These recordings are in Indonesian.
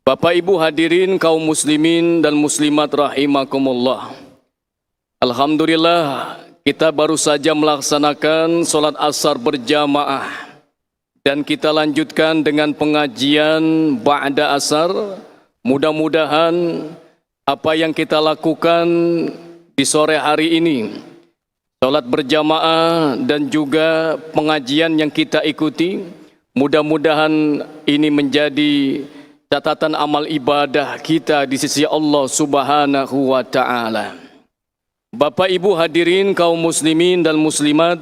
Bapak Ibu hadirin kaum muslimin dan muslimat rahimakumullah. Alhamdulillah kita baru saja melaksanakan sholat asar berjamaah dan kita lanjutkan dengan pengajian ba'da asar. Mudah-mudahan apa yang kita lakukan di sore hari ini, sholat berjamaah dan juga pengajian yang kita ikuti, mudah-mudahan ini menjadi catatan amal ibadah kita di sisi Allah Subhanahu wa Ta'ala. Bapak Ibu hadirin kaum muslimin dan muslimat,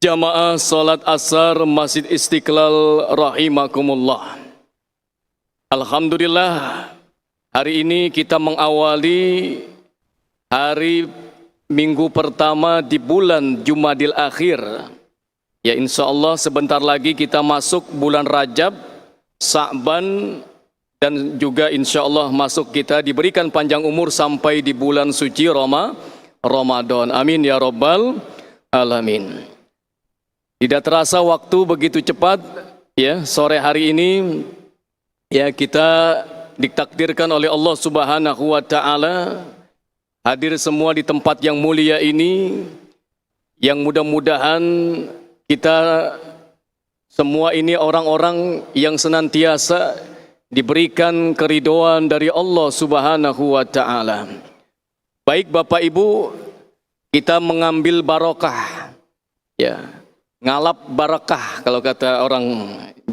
jamaah salat asar Masjid Istiqlal rahimakumullah. Alhamdulillah, hari ini kita mengawali hari minggu pertama di bulan Jumadil Akhir. Ya, insya Allah sebentar lagi kita masuk bulan Rajab, Sa'ban, dan juga insya Allah masuk kita diberikan panjang umur sampai di bulan suci Ramadan. Amin ya Rabbal Alamin. Tidak terasa waktu begitu cepat ya, sore hari ini ya kita ditakdirkan oleh Allah Subhanahu wa Ta'ala hadir semua di tempat yang mulia ini, yang mudah-mudahan kita semua ini orang-orang yang senantiasa diberikan keridhaan dari Allah Subhanahu wa Ta'ala. Baik Bapak Ibu, kita mengambil barokah, ya, ngalap barakah kalau kata orang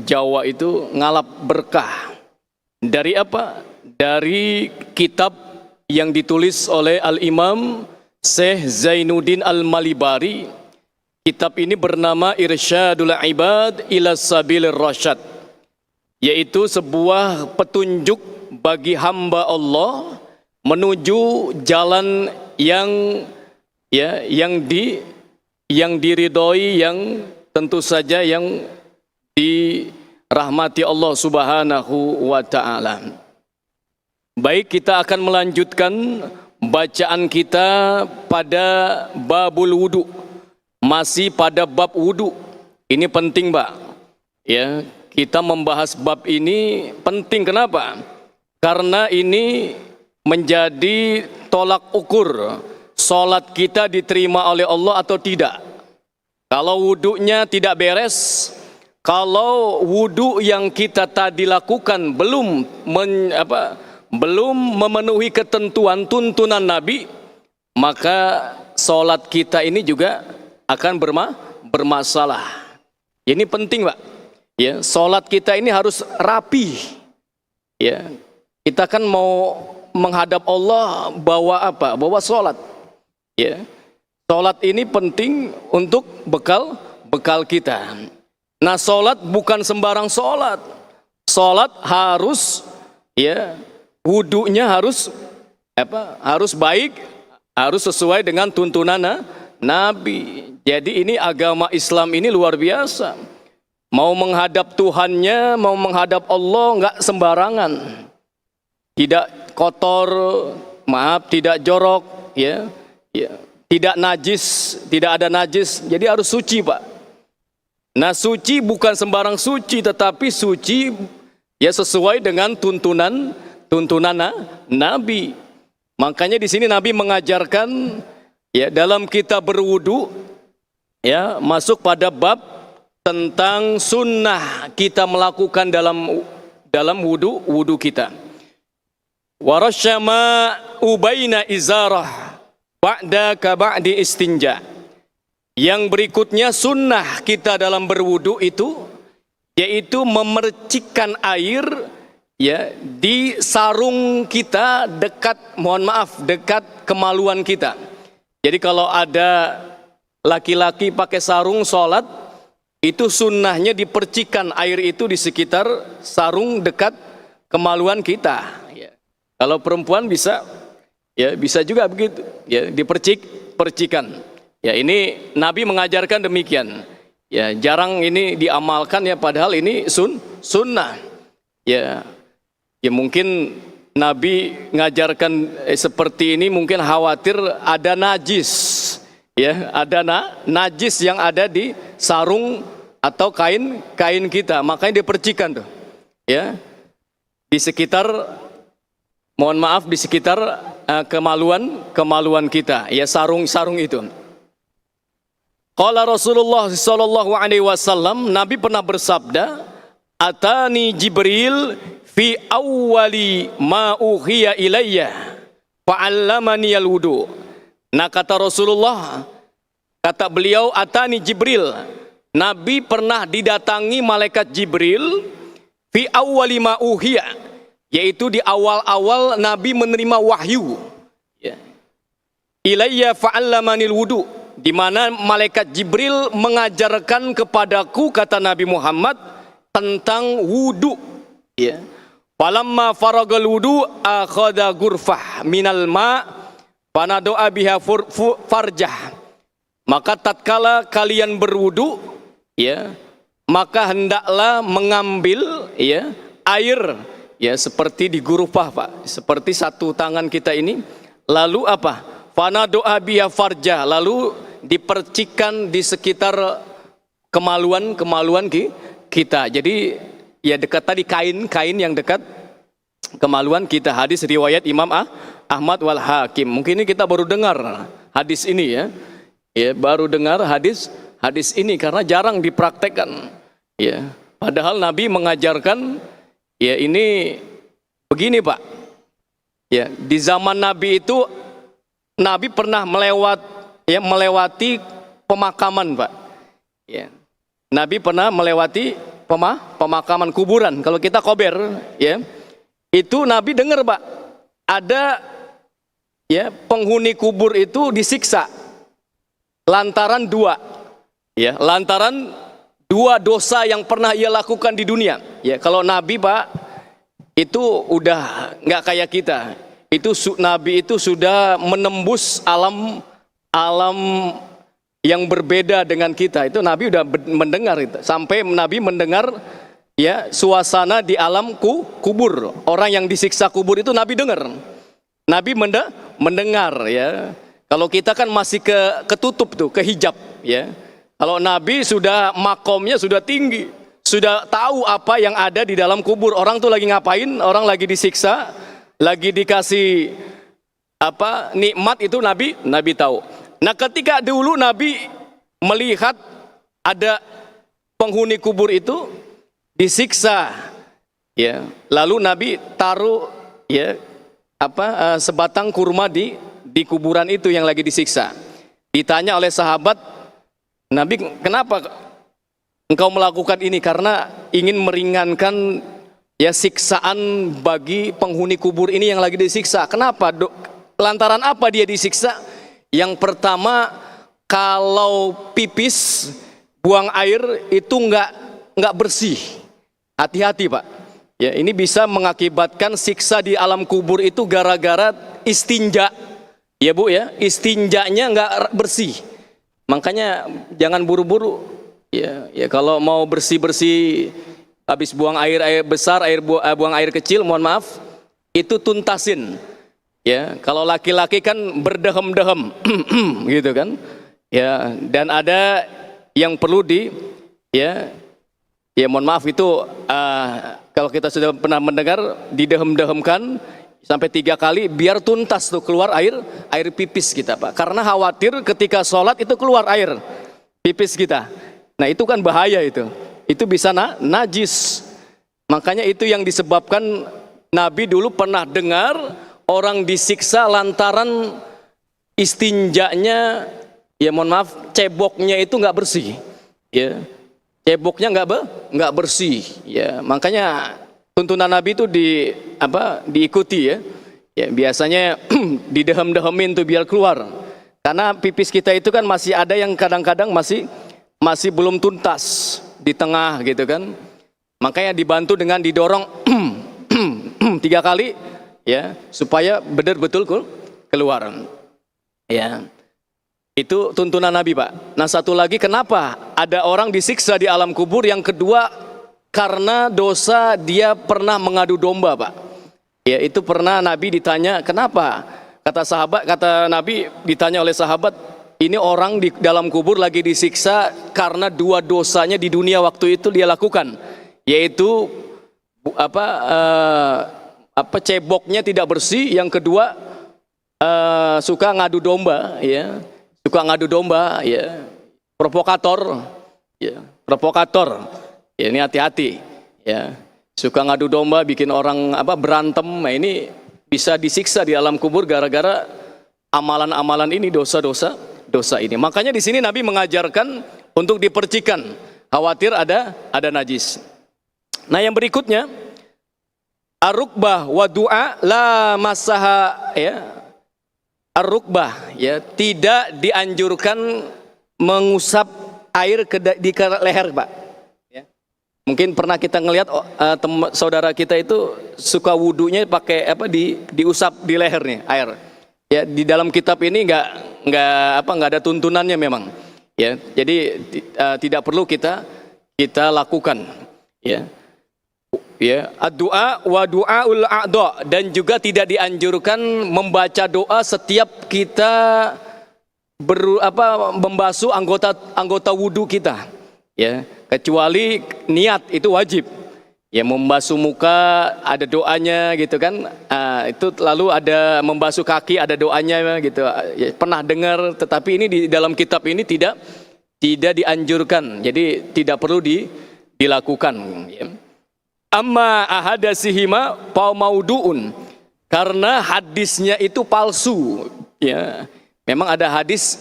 Jawa itu, ngalap berkah. Dari apa? Dari kitab yang ditulis oleh Al-Imam Syekh Zainuddin Al-Malibari. Kitab ini bernama Irsyadul Ibad ila Sabilir Rasyad, yaitu sebuah petunjuk bagi hamba Allah menuju jalan yang diridhoi, yang tentu saja yang dirahmati Allah Subhanahu wa Ta'ala. Baik, kita akan melanjutkan bacaan kita pada babul wudu. Masih pada bab wudu. Ini penting, Mbak. Ya, kita membahas bab ini penting. Kenapa? Karena ini menjadi tolak ukur salat kita diterima oleh Allah atau tidak. Kalau wudunya tidak beres, kalau wudu yang kita tadi lakukan belum memenuhi ketentuan tuntunan Nabi, maka salat kita ini juga akan bermasalah. Ini penting, Pak. Ya, salat kita ini harus rapi. Ya, kita kan mau menghadap Allah bawa apa? Bawa salat. Ya, salat ini penting untuk bekal kita. Nah, salat bukan sembarang salat. Salat harus, ya, wudunya harus harus baik, harus sesuai dengan tuntunan Nabi. Jadi ini agama Islam ini luar biasa. Mau menghadap Tuhannya, mau menghadap Allah enggak sembarangan. Tidak kotor, tidak jorok, ya. Tidak najis, tidak ada najis. Jadi harus suci, Pak. Nah, suci bukan sembarang suci, tetapi suci ya sesuai dengan tuntunan Nabi. Makanya di sini Nabi mengajarkan ya dalam kita berwudu, ya, masuk pada bab tentang sunnah kita melakukan dalam wudu kita. Warasyama ubaina izarah ba'da ka ba'di istinja. Yang berikutnya sunnah kita dalam berwudu itu yaitu memercikkan air, ya, di sarung kita dekat kemaluan kita. Jadi kalau ada laki-laki pakai sarung sholat, itu sunnahnya dipercikan air itu di sekitar sarung dekat kemaluan kita. Ya. Kalau perempuan bisa, ya bisa juga begitu, ya, percikan. Ya, ini Nabi mengajarkan demikian. Ya, jarang ini diamalkan ya, padahal ini sunnah. Ya, mungkin Nabi ngajarkan seperti ini mungkin khawatir ada najis, ya, ada najis yang ada di sarung atau kain kita, makanya dipercikan tuh, ya. di sekitar, mohon maaf, di sekitar kemaluan kita, ya, sarung itu. Qala Rasulullah sallallahu alaihi wasallam, Nabi pernah bersabda, atani Jibril fi awwali ma uhiya ilayya fa'allamani al-wudu. Nah, kata Rasulullah, kata beliau, atani Jibril, Nabi pernah didatangi malaikat Jibril fi awwali ma uhiya, yaitu di awal-awal Nabi menerima wahyu, ya, ilayya fa'allamani al-wudu, di mana malaikat Jibril mengajarkan kepadaku, kata Nabi Muhammad, tentang wudu, ya. Falamma faragal wudu akhadha ghurfah minal ma fanado'a biha farjah. Maka tatkala kalian berwudu, ya, maka hendaklah mengambil, ya, air, ya, seperti di ghurfah, Pak, seperti satu tangan kita ini, lalu apa? Fanado'a biha farjah, lalu dipercikkan di sekitar kemaluan kita. Jadi ya dekat tadi, kain yang dekat kemaluan kita. Hadis riwayat Imam Ahmad wal Hakim. Mungkin ini kita baru dengar hadis ini, ya. Ya, baru dengar hadis ini karena jarang dipraktekkan. Ya, padahal Nabi mengajarkan, ya, ini begini, Pak. Ya, di zaman Nabi itu Nabi pernah melewati pemakaman, Pak. Ya. Nabi pernah melewati pemakaman kuburan. Kalau kita kober, ya, itu Nabi dengar, Pak, ada, ya, penghuni kubur itu disiksa lantaran dua dosa yang pernah ia lakukan di dunia. Ya, kalau Nabi, Pak, itu udah nggak kayak kita. Nabi itu sudah menembus alam yang berbeda dengan kita. Itu Nabi udah mendengar itu. Sampai Nabi mendengar, ya, suasana di alam kubur. Orang yang disiksa kubur itu Nabi dengar. Nabi mendengar, ya. Kalau kita kan masih ketutup tuh, kehijab, ya. Kalau Nabi sudah makomnya sudah tinggi, sudah tahu apa yang ada di dalam kubur. Orang tuh lagi ngapain, orang lagi disiksa, lagi dikasih apa nikmat, itu Nabi tahu. Nah, ketika dulu Nabi melihat ada penghuni kubur itu disiksa, ya, lalu Nabi taruh, ya, sebatang kurma di kuburan itu yang lagi disiksa. Ditanya oleh sahabat, Nabi, kenapa engkau melakukan ini? Karena ingin meringankan, ya, siksaan bagi penghuni kubur ini yang lagi disiksa. Kenapa? Lantaran apa dia disiksa? Yang pertama, kalau pipis, buang air itu nggak bersih. Hati-hati, Pak. Ya, ini bisa mengakibatkan siksa di alam kubur itu gara-gara istinja. Ya, Bu, ya, istinjanya nggak bersih. Makanya jangan buru-buru. Ya, kalau mau bersih-bersih, habis buang air besar, buang air kecil, mohon maaf, itu tuntasin. Ya, kalau laki-laki kan berdehem-dehem, gitu kan. Ya, dan ada yang perlu ya mohon maaf itu, kalau kita sudah pernah mendengar, didehem-dehemkan sampai 3 kali biar tuntas tuh keluar air pipis kita, Pak. Karena khawatir ketika sholat itu keluar air pipis kita. Nah, itu kan bahaya itu. Itu bisa najis. Makanya itu yang disebabkan Nabi dulu pernah dengar orang disiksa lantaran istinjanya, ya mohon maaf, ceboknya itu nggak bersih, ya, ceboknya nggak bersih, ya. Makanya tuntunan Nabi itu diikuti, ya. Ya, biasanya didehem-dehemin tuh biar keluar, karena pipis kita itu kan masih ada yang kadang-kadang masih belum tuntas di tengah, gitu kan. Makanya dibantu dengan didorong 3 kali, ya, supaya betul-betul keluar. Ya, itu tuntunan Nabi, Pak. Nah, satu lagi, kenapa ada orang disiksa di alam kubur? Yang kedua, karena dosa dia pernah mengadu domba, Pak. Ya, itu pernah Nabi ditanya, kenapa? Kata Nabi, ditanya oleh sahabat, ini orang di dalam kubur lagi disiksa karena 2 dosanya di dunia waktu itu dia lakukan, yaitu ceboknya tidak bersih, yang kedua suka ngadu domba, ya, suka ngadu domba, ya, provokator, ya, provokator, ya, ini hati-hati, ya, suka ngadu domba, bikin orang berantem, nah ini bisa disiksa di alam kubur gara-gara amalan-amalan ini, dosa-dosa ini. Makanya di sini Nabi mengajarkan untuk dipercikan, khawatir ada najis. Nah yang berikutnya, ar-rukbah wa du'a la masaha, ya. Ar-rukbah, ya, tidak dianjurkan mengusap air di leher, Pak. Ya. Mungkin pernah kita ngelihat saudara kita itu suka wudunya pakai diusap di lehernya air. Ya, di dalam kitab ini nggak ada tuntunannya memang. Ya, jadi tidak perlu kita lakukan. Ya. Ya, ad-du'a wa du'aul a'dha, dan juga tidak dianjurkan membaca doa setiap kita membasuh anggota wudu kita. Ya, kecuali niat itu wajib. Ya, membasuh muka ada doanya gitu kan. Itu lalu ada membasuh kaki ada doanya gitu. Ya, pernah dengar, tetapi ini di dalam kitab ini tidak dianjurkan. Jadi tidak perlu dilakukan, ya. Amma ahadasihima mauduun, karena hadisnya itu palsu, ya. Memang ada hadis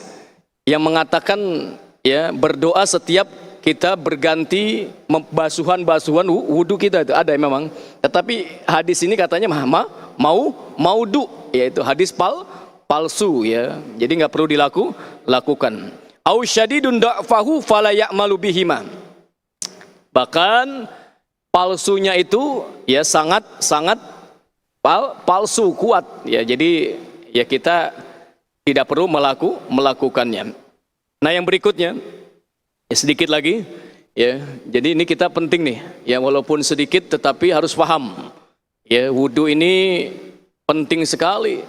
yang mengatakan, ya, berdoa setiap kita berganti basuhan wudu kita, itu ada memang. Tetapi hadis ini katanya maudu, yaitu hadis palsu, ya. Jadi nggak perlu dilakukan. Au syadidun da'fahu fala ya'malu bihima. Bahkan palsunya itu, ya, sangat palsu, kuat, ya. Jadi ya kita tidak perlu melakukannya. Nah yang berikutnya, ya, sedikit lagi, ya. Jadi ini kita penting nih, ya, walaupun sedikit tetapi harus paham, ya, wudu ini penting sekali,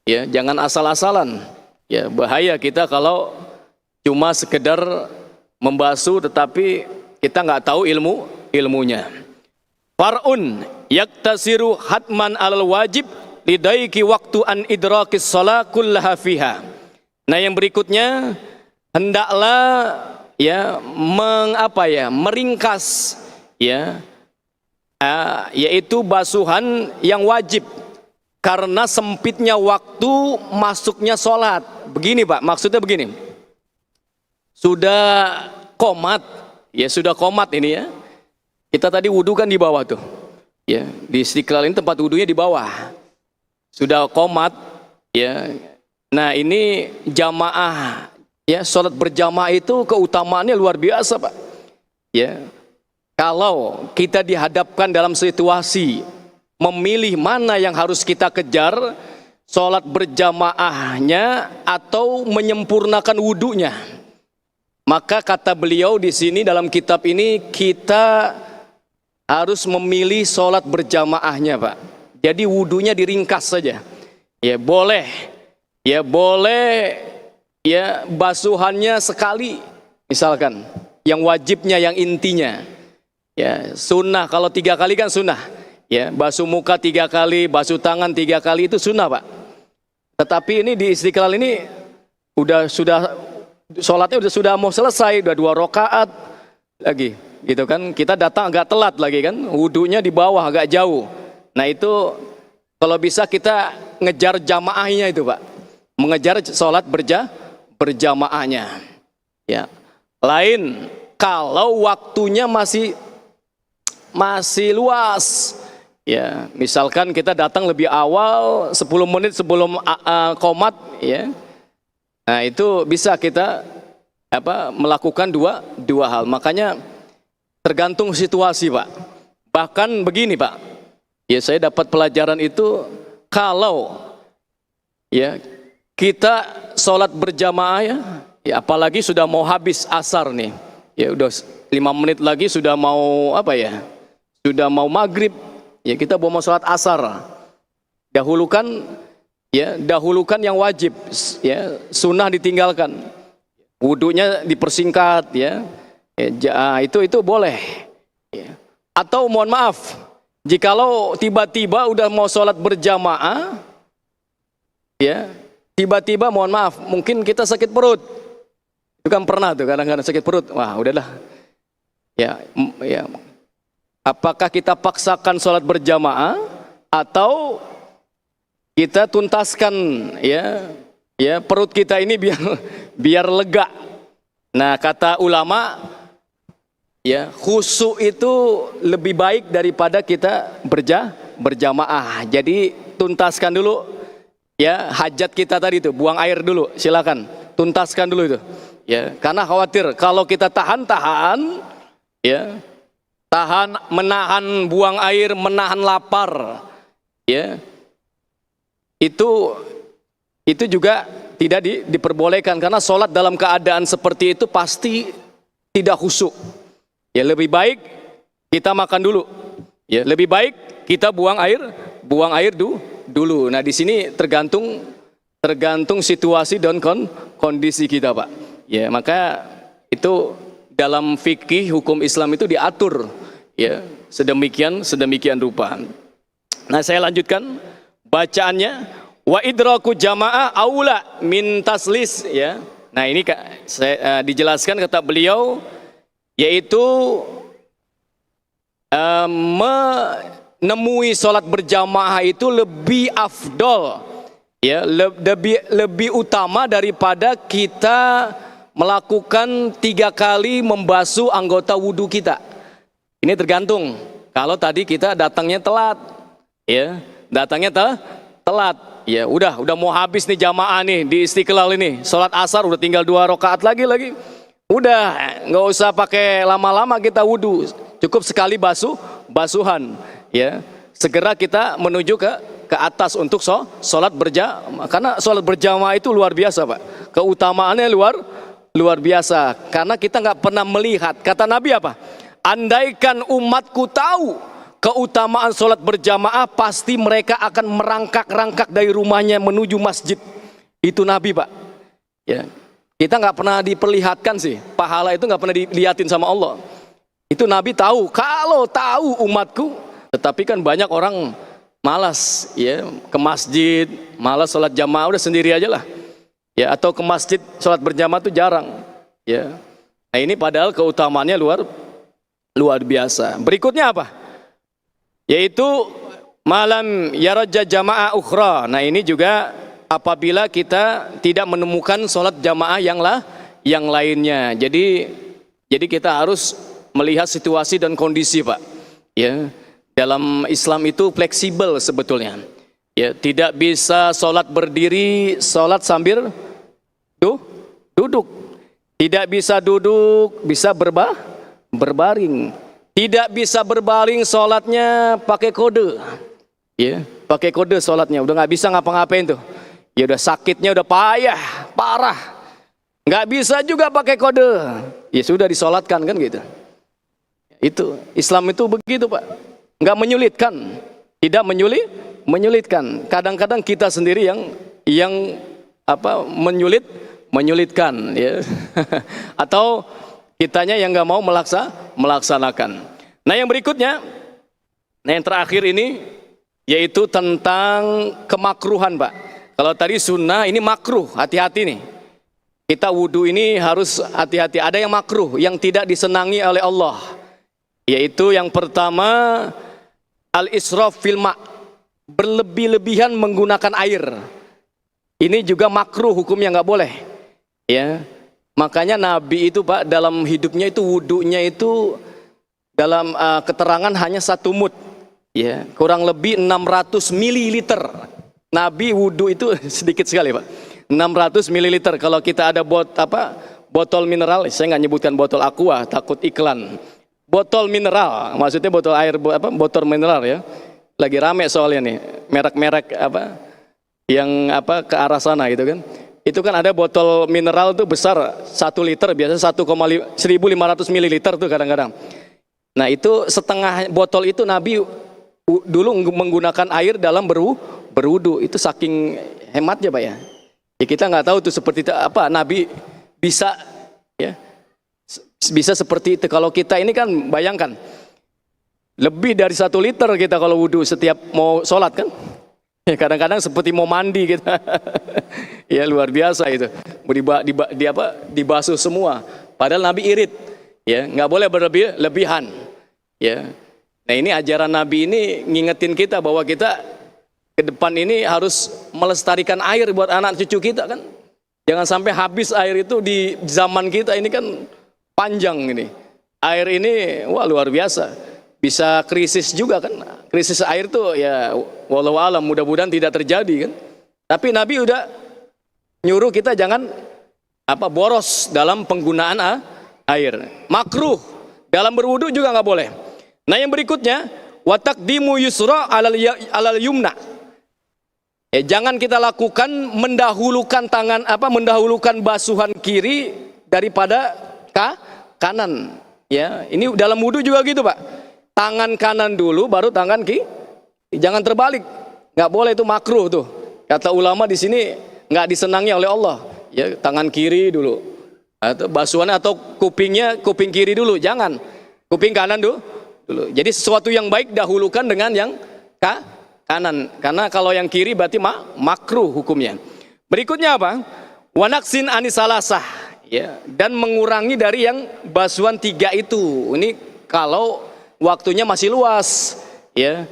ya. Jangan asal-asalan, ya. Bahaya kita kalau cuma sekedar membasuh tetapi kita nggak tahu ilmunya. Far'un yaktasiru hatman alal wajib lidaiki waktu an idrakis shalah kullaha fiha. Nah yang berikutnya, hendaklah, ya, meringkas, ya, yaitu basuhan yang wajib karena sempitnya waktu masuknya sholat. Begini Pak, maksudnya begini, sudah qomat, ya, sudah qomat ini, ya. Kita tadi wudu kan di bawah tuh, ya, di Istiqlal ini tempat wudunya di bawah. Sudah qomat, ya. Nah ini jamaah, ya, sholat berjamaah itu keutamaannya luar biasa Pak. Ya, kalau kita dihadapkan dalam situasi memilih mana yang harus kita kejar, sholat berjamaahnya atau menyempurnakan wudunya, maka kata beliau di sini dalam kitab ini, kita harus memilih sholat berjamaahnya Pak. Jadi wudunya diringkas saja. Ya boleh, ya, basuhannya sekali, misalkan. Yang wajibnya, yang intinya, ya, sunnah kalau 3 kali kan sunnah. Ya, basuh muka 3 kali, basuh tangan 3 kali itu sunnah Pak. Tetapi ini di Istiqlal ini sholatnya sudah mau selesai, udah 2 rakaat lagi, gitu kan. Kita datang agak telat lagi kan, wudunya di bawah agak jauh. Nah itu kalau bisa kita ngejar jamaahnya itu Pak, mengejar sholat berjamaahnya, ya. Lain kalau waktunya masih luas, ya, misalkan kita datang lebih awal 10 menit sebelum qomat, ya. Nah itu bisa kita melakukan dua hal. Makanya tergantung situasi Pak. Bahkan begini Pak, ya, saya dapat pelajaran itu, kalau, ya, kita sholat berjamaah, ya, apalagi sudah mau habis asar nih, ya, udah 5 menit lagi sudah mau sudah mau maghrib, ya, kita mau sholat asar, dahulukan yang wajib, ya, sunnah ditinggalkan, wudunya dipersingkat, ya, itu boleh, ya. Atau mohon maaf, Jikalau tiba-tiba udah mau sholat berjamaah, ya, tiba-tiba mohon maaf, mungkin kita sakit perut. Itu kan pernah tuh kadang-kadang sakit perut. Wah, udahlah. Ya, ya. Apakah kita paksakan sholat berjamaah atau kita tuntaskan ya perut kita ini biar lega. Nah, kata ulama, ya, khusyuk itu lebih baik daripada kita berjamaah. Jadi tuntaskan dulu ya hajat kita tadi itu, buang air dulu, silakan tuntaskan dulu itu. Ya, karena khawatir kalau kita tahan-tahan, ya, menahan buang air, menahan lapar, ya, itu juga tidak diperbolehkan, karena sholat dalam keadaan seperti itu pasti tidak khusyuk. Ya, lebih baik kita makan dulu. Ya, lebih baik kita buang air dulu. Nah, di sini tergantung situasi dan kondisi kita, Pak. Ya, maka itu dalam fikih hukum Islam itu diatur ya sedemikian rupa. Nah, saya lanjutkan bacaannya. Wa idraku jamaah aula min taslis, ya. Nah, ini saya dijelaskan kata beliau, yaitu menemui sholat berjamaah itu lebih afdol, ya, lebih utama daripada kita melakukan 3 kali membasuh anggota wudhu kita. Ini tergantung. Kalau tadi kita datangnya telat, ya, datangnya telat. Ya, udah mau habis nih jamaah nih di Istiqlal ini. Sholat asar udah tinggal 2 rakaat lagi. Udah, nggak usah pakai lama-lama kita wudhu. Cukup sekali basuhan. Ya, segera kita menuju ke atas untuk sholat berjamaah. Karena sholat berjamaah itu luar biasa, Pak. Keutamaannya luar biasa. Karena kita nggak pernah melihat. Kata Nabi apa? Andaikan umatku tahu keutamaan sholat berjamaah, pasti mereka akan merangkak-rangkak dari rumahnya menuju masjid. Itu Nabi, Pak. Ya, kita nggak pernah diperlihatkan sih, pahala itu nggak pernah dilihatin sama Allah. Itu Nabi tahu, kalau tahu umatku. Tetapi kan banyak orang malas, ya, ke masjid, malas sholat jamaah, udah sendiri aja lah. Ya, atau ke masjid sholat berjamaah itu jarang. Ya, nah ini padahal keutamaannya luar biasa. Berikutnya apa? Yaitu malam yarajja jamaah ukhra. Nah, ini juga apabila kita tidak menemukan sholat jamaah yang lainnya. Jadi kita harus melihat situasi dan kondisi, Pak. Ya, dalam Islam itu fleksibel sebetulnya. Ya, tidak bisa sholat berdiri, sholat sambil duduk. Tidak bisa duduk, bisa berbaring. Tidak bisa berbaring, sholatnya pakai kode, ya, pakai kode sholatnya, udah nggak bisa ngapa-ngapain tuh, ya udah sakitnya udah parah, nggak bisa juga pakai kode, ya sudah disolatkan kan gitu. Itu Islam itu begitu, Pak, nggak menyulitkan, tidak menyulitkan. Kadang-kadang kita sendiri yang menyulitkan, ya, atau kitanya yang nggak mau melaksanakan. Nah, yang berikutnya, yang terakhir ini, yaitu tentang kemakruhan, Pak. Kalau tadi sunnah, ini makruh, hati-hati nih. Kita wudhu ini harus hati-hati. Ada yang makruh, yang tidak disenangi oleh Allah. Yaitu yang pertama, al-israf fil ma', berlebih-lebihan menggunakan air. Ini juga makruh, hukumnya nggak boleh. Ya. Makanya Nabi itu, Pak, dalam hidupnya itu wudhunya itu dalam keterangan hanya 1 mud, ya, kurang lebih 600 mililiter. Nabi wudhu itu sedikit sekali, Pak, 600 mililiter. Kalau kita ada botol mineral, saya nggak nyebutkan botol aqua, takut iklan. Botol mineral, maksudnya botol air, botol mineral, ya. Lagi rame soalnya nih, merek-merek yang ke arah sana gitu kan. Itu kan ada botol mineral tuh besar 1 liter, biasanya 1,500 mililiter tuh kadang-kadang. Nah, itu setengah botol itu Nabi dulu menggunakan air dalam berwudu. Itu saking hematnya, Pak, ya. Ya, kita nggak tahu tuh seperti itu, Nabi bisa, ya, bisa seperti itu. Kalau kita ini kan bayangkan Lebih dari 1 liter kita kalau wudhu setiap mau sholat kan. Ya, kadang-kadang seperti mau mandi kita. Ya luar biasa itu. Dibasuh semua. Padahal Nabi irit. Ya, nggak boleh berlebihan. Ya. Nah ini ajaran Nabi ini ngingetin kita bahwa kita ke depan ini harus melestarikan air buat anak cucu kita kan. Jangan sampai habis air itu di zaman kita ini kan panjang ini. Air ini wah luar biasa. Bisa krisis juga kan. Krisis air tuh ya wallahu alam mudah-mudahan tidak terjadi kan. Tapi Nabi udah nyuruh kita jangan boros dalam penggunaan air. Makruh dalam berwudu juga nggak boleh. Nah yang berikutnya wataqdimu yusra alal yumna. Jangan kita lakukan mendahulukan basuhan kiri daripada kanan. Ya, ini dalam wudu juga gitu, Pak. Tangan kanan dulu baru tangan kiri. Jangan terbalik. Nggak boleh, itu makruh tuh. Kata ulama di sini nggak disenangi oleh Allah. Ya, tangan kiri dulu. Atau basuhannya atau kuping kiri dulu, jangan. Kuping kanan dulu. Jadi sesuatu yang baik dahulukan dengan yang kanan. Karena kalau yang kiri berarti makruh hukumnya. Berikutnya apa? Wanaksin anisalasah. Ya, dan mengurangi dari yang basuhan 3 itu. Ini kalau waktunya masih luas. Ya,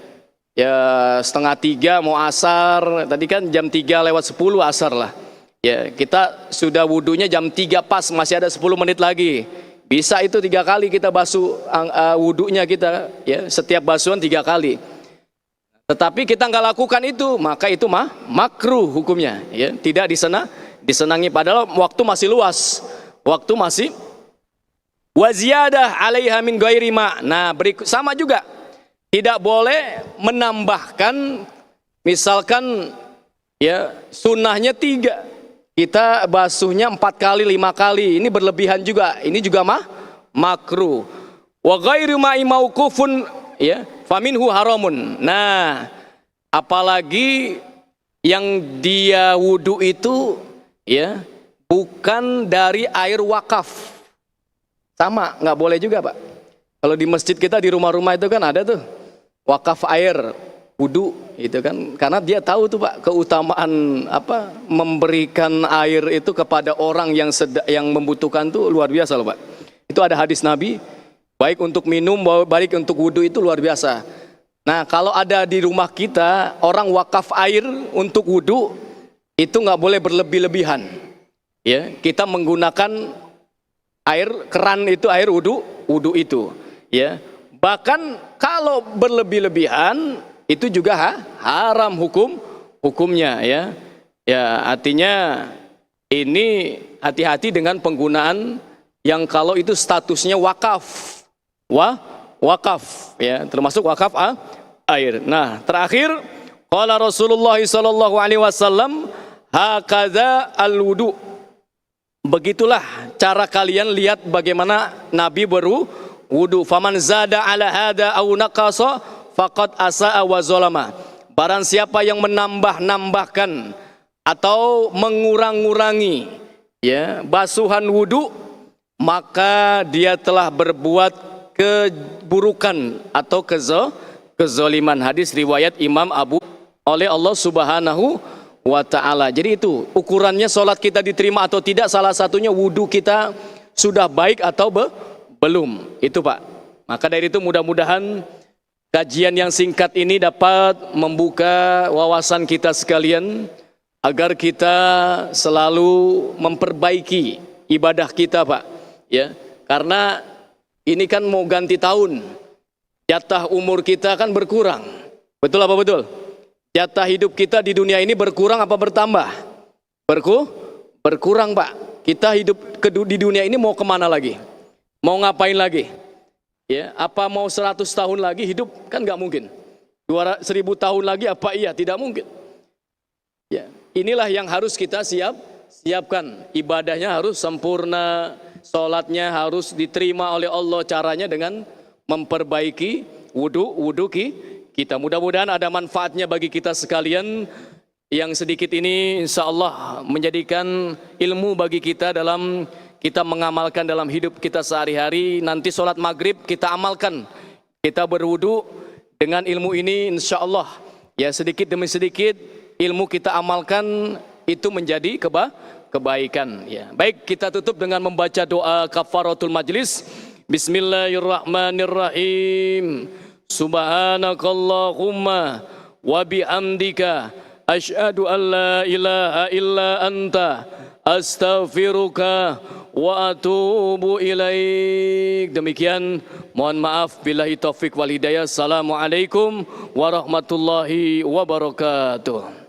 2:30 mau asar. Tadi kan jam 3:10 asar lah. Ya, kita sudah wudunya jam 3 pas, masih ada 10 menit lagi. Bisa itu 3 kali kita basuh wudunya kita, ya, setiap basuhan 3 kali. Tetapi kita nggak lakukan itu, maka itu makruh hukumnya, ya, tidak disenangi padahal waktu masih luas, waktu masih waziyadah alaiha min ghairi ma. Nah, sama juga tidak boleh menambahkan, misalkan ya sunnahnya 3, kita basuhnya 4 kali 5 kali, ini berlebihan juga, ini juga makruh. Wa ghairu ma'i mauqufun, ya, faminhu haramun. Nah, apalagi yang dia wudu itu ya bukan dari air wakaf, sama nggak boleh juga, Pak. Kalau di masjid kita, di rumah-rumah itu kan ada tuh wakaf air wudu itu kan, karena dia tahu tuh, Pak, keutamaan memberikan air itu kepada orang yang membutuhkan tuh luar biasa loh, Pak. Itu ada hadis Nabi, baik untuk minum, baik untuk wudu, itu luar biasa. Nah, kalau ada di rumah kita orang wakaf air untuk wudu, itu nggak boleh berlebih-lebihan. Ya, kita menggunakan air keran itu, air wudu itu. Ya, bahkan kalau berlebih-lebihan itu juga haram hukumnya, ya. Ya, artinya ini hati-hati dengan penggunaan yang kalau itu statusnya wakaf. Wakaf, ya, termasuk wakaf air. Nah, terakhir qala Rasulullah sallallahu alaihi wasallam hakadza al-wudu. Begitulah cara kalian lihat bagaimana Nabi berwudu. Faman zada ala hada aw naqasa faqad asaa wa zalama. Barang siapa yang menambahkan atau mengurang-urangi, ya, basuhan wudu, maka dia telah berbuat keburukan atau kezaliman. Hadis riwayat Imam Abu oleh Allah Subhanahu wa ta'ala. Jadi itu ukurannya solat kita diterima atau tidak, salah satunya wudu kita sudah baik atau belum. Itu, Pak. Maka dari itu mudah-mudahan kajian yang singkat ini dapat membuka wawasan kita sekalian agar kita selalu memperbaiki ibadah kita, Pak. Ya, karena ini kan mau ganti tahun, jatah umur kita kan berkurang. Betul apa betul? Jatah hidup kita di dunia ini berkurang apa bertambah? Berkurang, Pak. Kita hidup di dunia ini mau kemana lagi? Mau ngapain lagi? Ya, apa mau 100 tahun lagi hidup? Kan nggak mungkin. 1000 tahun lagi apa iya? Tidak mungkin. Ya, inilah yang harus kita siapkan. Ibadahnya harus sempurna. Sholatnya harus diterima oleh Allah, caranya dengan memperbaiki wudu kita. Mudah-mudahan ada manfaatnya bagi kita sekalian. Yang sedikit ini insya Allah menjadikan ilmu bagi kita dalam kita mengamalkan dalam hidup kita sehari-hari. Nanti sholat maghrib kita amalkan, kita berwudu dengan ilmu ini, insya Allah ya sedikit demi sedikit ilmu kita amalkan itu menjadi kebaikan. Ya. Baik, kita tutup dengan membaca doa kafaratul majlis. Bismillahirrahmanirrahim. Subhanakallahumma wa bihamdika asyhadu an la ilaha illa anta astaghfiruka wa atubu ilaik. Demikian, mohon maaf billahi taufik wal hidayah. Assalamualaikum warahmatullahi wabarakatuh.